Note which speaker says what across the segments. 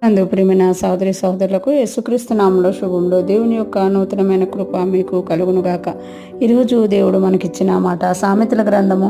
Speaker 1: అందు ప్రియమైన సహోదరి సహోదరులకు యేసుక్రీస్తు నామములో శుభములు. దేవుని యొక్క నూతనమైన కృప మీకు కలుగునుగాక. ఈరోజు దేవుడు మనకిచ్చిన మాట సామెతల గ్రంథము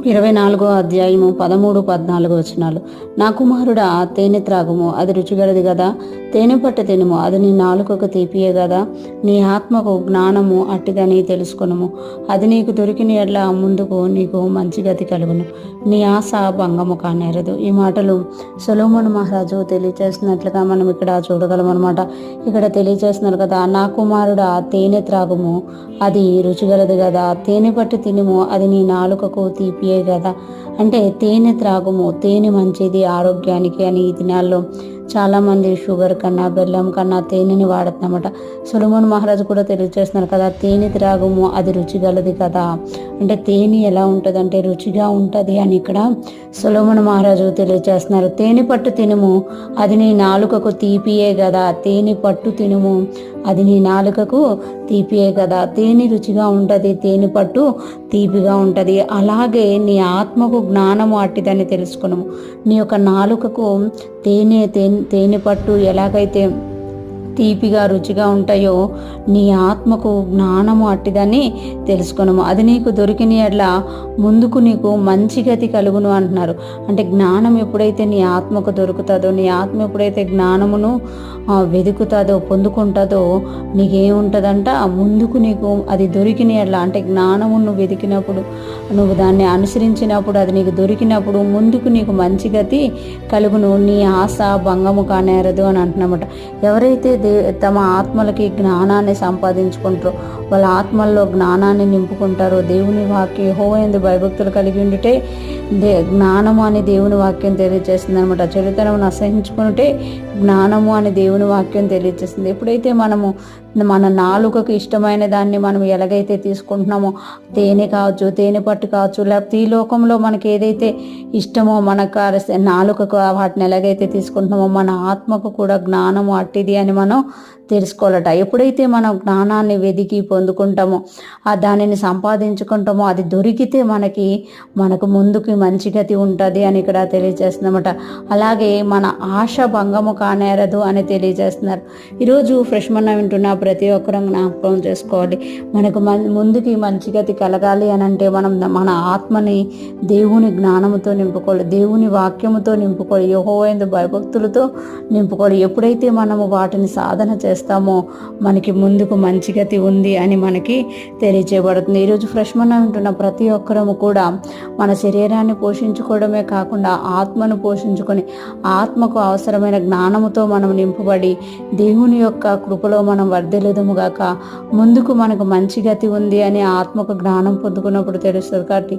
Speaker 1: 24వ అధ్యాయము 13, 14 వచనాలు. నా కుమారుడా, తేనె త్రాగుము, అది రుచిగలది కదా. తేనె పట్టు తినుము, అది నీ నాలుకకు తీపియే కదా. నీ ఆత్మకు జ్ఞానము అట్టిదని తెలుసుకొనుము. అది నీకు దొరికిన ఎడ్ల ముందుకు నీకు మంచి గతి కలుగును. నీ ఆశ భంగము కానేరదు. ఈ మాటలు సొలొమోను మహారాజు తెలియచేస్తున్నట్లుగా మనం ఇక్కడ చూడగలం అనమాట. ఇక్కడ తెలియచేస్తున్నారు కదా, నా కుమారుడా, తేనె త్రాగుము, అది రుచిగలది కదా. తేనె పట్టు తినుము, అది నీ నాలుకకు తీపియే కదా. అంటే తేనె త్రాగుము, తేనె మంచిది ఆరోగ్యానికి అని ఈ దినాల్లో చాలామంది షుగర్ కన్నా బెల్లం కన్నా తేనెని వాడుతున్నమాట. సొలొమోను మహారాజు కూడా తెలియజేస్తున్నారు కదా, తేనె త్రాగుము, అది రుచిగలది కదా. అంటే తేనె ఎలా ఉంటుంది అంటే రుచిగా ఉంటుంది అని ఇక్కడ సొలొమోను మహారాజు తెలియజేస్తున్నారు. తేనె పట్టు తినుము, అది నీ నాలుకకు తీపియే కదా. తేనె పట్టు తినుము, అది నీ నాలుకకు తీపియే కదా. తేనె రుచిగా ఉంటుంది, తేనె పట్టు తీపిగా ఉంటుంది. అలాగే నీ ఆత్మకు జ్ఞానము అట్టిదని తెలుసుకున్నాము. నీ యొక్క నాలుకకు తేనె పట్టు ఎలాగైతే తీపిగా రుచిగా ఉంటాయో, నీ ఆత్మకు జ్ఞానము అట్టిదని తెలుసుకున్నాము. అది నీకు దొరికిన ఎడ్ల ముందుకు నీకు మంచి గతి కలుగును అంటున్నారు. అంటే జ్ఞానం ఎప్పుడైతే నీ ఆత్మకు దొరుకుతుందో, నీ ఆత్మ ఎప్పుడైతే జ్ఞానమును వెతుకుతుందో పొందుకుంటుందో, నీకేముంటుందంట ముందుకు నీకు అది దొరికిన ఎడ్ల, అంటే జ్ఞానము నువ్వు వెతికినప్పుడు, నువ్వు దాన్ని అనుసరించినప్పుడు, అది నీకు దొరికినప్పుడు ముందుకు నీకు మంచి గతి కలుగును. నీ ఆశ భంగము కానేరదు అని అంటున్నమాట. ఎవరైతే తమ ఆత్మలకి జ్ఞానాన్ని సంపాదించుకుంటారో, వాళ్ళ ఆత్మల్లో జ్ఞానాన్ని నింపుకుంటారో, దేవుని వాక్యం యెహోవా యందు భయభక్తులు కలిగి ఉండితే జ్ఞానము అని దేవుని వాక్యం తెలియజేస్తుంది అనమాట. చెడుతనమును అసహించుకుంటే జ్ఞానము అని దేవుని వాక్యం తెలియజేస్తుంది. ఎప్పుడైతే మనము మన నాలుకకు ఇష్టమైన దాన్ని మనం ఎలాగైతే తీసుకుంటున్నామో, తేనె కావచ్చు, తేనె పట్టు కావచ్చు, లేకపోతే ఈ లోకంలో మనకి ఏదైతే ఇష్టమో మనకు నాలుకకు వాటిని ఎలాగైతే తీసుకుంటున్నామో, మన ఆత్మకు కూడా జ్ఞానము అట్టిది అని మనం తెలుసుకోవాలట. ఎప్పుడైతే మనం జ్ఞానాన్ని వెతికి పొందుకుంటామో, దానిని సంపాదించుకుంటామో, అది దొరికితే మనకు ముందుకి మంచి గతి ఉంటుంది అని ఇక్కడ తెలియజేస్తుందన్నమాట. అలాగే మన ఆశ భంగము కానేరదు అని తెలియజేస్తున్నారు. ఈరోజు ఫ్రెష్ మన్నా వింటున్న ప్రతి ఒక్కరూ జ్ఞాపకం చేసుకోవాలి. మనకు ముందుకి మంచి గతి కలగాలి అని అంటే మనం మన ఆత్మని దేవుని జ్ఞానముతో నింపుకోవాలి, దేవుని వాక్యముతో నింపుకోవాలి, యెహోవా యందు భయభక్తులతో నింపుకోవాలి. ఎప్పుడైతే మనము వాటిని సాధన చేస్తామో మనకి ముందుకు మంచి గతి ఉంది అని మనకి తెలియజేయబడుతుంది. ఈరోజు ఫ్రెష్ మన్నా వింటున్న ప్రతి ఒక్కరము కూడా మన శరీరాన్ని పోషించుకోవడమే కాకుండా ఆత్మను పోషించుకొని, ఆత్మకు అవసరమైన జ్ఞానముతో మనం నింపబడి దేవుని యొక్క కృపలో మనం వర్ధిల్లుదుముగాక. ముందుకు మనకు మంచి గతి ఉంది అని ఆత్మకు జ్ఞానం పొందుకున్నప్పుడు తెలుస్తుంది. కాబట్టి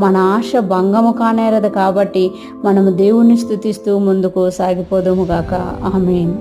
Speaker 1: మన ఆశ భంగము కానేరదు. కాబట్టి మనము దేవుని స్తుతిస్తూ ముందుకు సాగిపోదుముగాక. ఆమేన్.